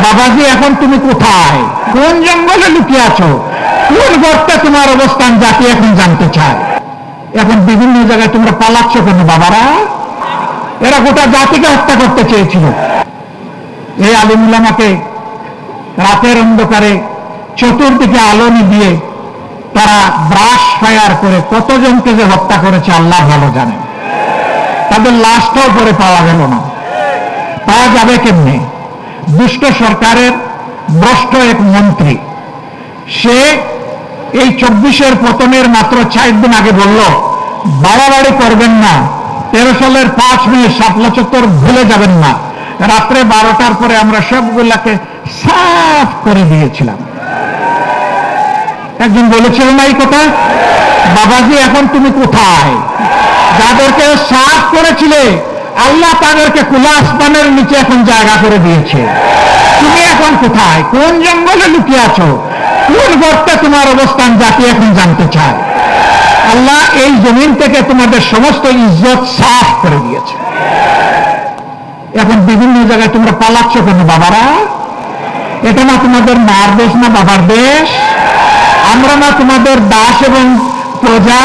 বাবাজি এখন তুমি কোথায়, কোন জঙ্গলে লুকিয়ে আছো, কোন গর্তে তোমার অবস্থান, জাতি এখন জানতে চায়। এখন বিভিন্ন জায়গায় তোমরা পালাচ্ছ কেন বাবারা? এরা গোটা জাতিকে হত্যা করতে চেয়েছিল। এই আলিম উলামাকে রাতের অন্ধকারে চতুর্দিকে আলোনি দিয়ে তারা ব্রাশ ফায়ার করে কতজনকে যে হত্যা করেছে আল্লাহ ভালো জানেন। তাদের লাশটাও পরে পাওয়া গেল না। পাওয়া যাবে কেমনে? দুষ্ট সরকারের ভ্রষ্ট এক মন্ত্রী, সে এই 24-এর পতনের মাত্র 4 দিন আগে বলল, বাড়াবাড়ি করবেন না, 13 সালের 5 মে শাপলা চত্বর ভুলে যাবেন না। রাত্রে 12টার পরে আমরা সবগুলাকে সাফ করে দিয়েছিলাম। একজন বলেছিলেন না এই কথা, বাবাজি এখন তুমি কোথায়? যাদেরকে সাফ করেছিলে আল্লাহ তাদেরকে খোলা আসমানের নিচে এখন জায়গা করে দিয়েছে। তুমি এখন কোথায়, কোন জঙ্গলে লুকিয়ে আছো, কোন গর্তে তোমার অবস্থান, জাতি এখন জানতে চায়। আল্লাহ এই জমিন থেকে তোমাদের সমস্ত ইজ্জত সাফ করে দিয়েছে। এখন বিভিন্ন জায়গায় তোমরা পালাচ্ছ কেন বাবারা? এটা না তোমাদের মার দেশ না বাবার দেশ? আমরা না তোমাদের দাস এবং প্রজা?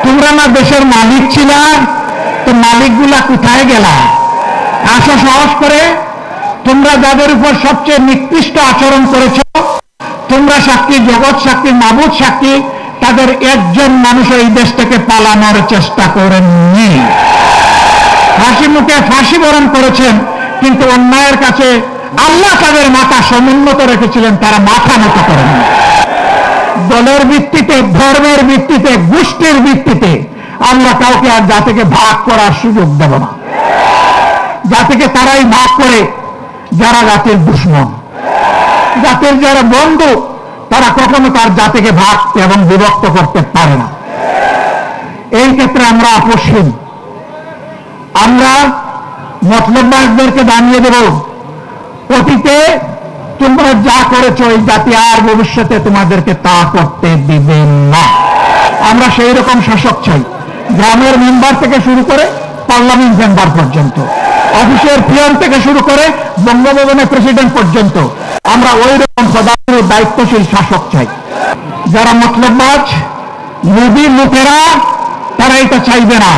তোমরা না দেশের মালিক ছিলা? তো মালিকগুলা কোথায় গেলা? আসো সাহস করে। তোমরা যাদের উপর সবচেয়ে নিকৃষ্ট আচরণ করেছ, তোমরা সাক্ষী, জগৎ সাক্ষী, মাবুদ সাক্ষী, তাদের একজন মানুষ এই দেশ থেকে পালানোর চেষ্টা করেননি। হাসি মুখে ফাঁসি বরণ করেছেন, কিন্তু অন্যায়ের কাছে আল্লাহ তাদের মাথা সমুন্নত রেখেছিলেন, তারা মাথা নত করেন। দলের ভিত্তিতে, ধর্মের ভিত্তিতে, গোষ্ঠীর ভিত্তিতে আমরা কাউকে আর জাতিকে ভাগ করার সুযোগ দেব না। জাতিকে তারাই ভাগ করে যারা জাতির দুশ্মন। জাতির যারা বন্ধু তারা কখনো তার জাতিকে ভাগ এবং বিভক্ত করতে পারে না। এই ক্ষেত্রে আমরা আপোষহীন। আমরা মতলববাজদেরকে জানিয়ে দেব, অতীতে তোমরা যা করেছ এই জাতি আর ভবিষ্যতে তোমাদেরকে তা করতে দিবেন না। আমরা সেই রকম শাসক চাই, গ্রামের মেম্বার থেকে শুরু করে পার্লামেন্ট মেম্বার পর্যন্ত, অফিসের পিয়ন থেকে শুরু করে বঙ্গভবনের প্রেসিডেন্ট পর্যন্ত। আমরা ওই রকম প্রধান দায়িত্বশীল শাসক চাই। যারা মতলববাজ লোভী লোকেরা তারা এটা চাইবে না।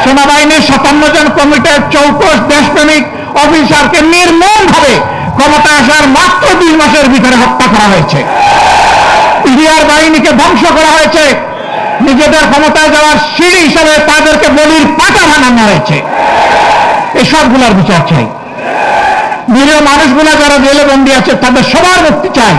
সেনাবাহিনীর 57 জন কমিটির 24 দেশপ্রেমিক অফিসারকে নির্মমভাবে ক্ষমতা আসার মাত্র 2 মাসের ভিতরে হত্যা করা হয়েছে। ইডিআর বাহিনীকে ধ্বংস করা হয়েছে। নিজেদের ক্ষমতায় যাওয়ার সিঁড়ি হিসাবে তাদেরকে বলির পাটা বানানো হয়েছে। এই সবগুলোর বিচার চাই। নিরীহ মানুষগুলা যারা জেলে বন্দী আছে তাদের সবার মুক্তি চাই।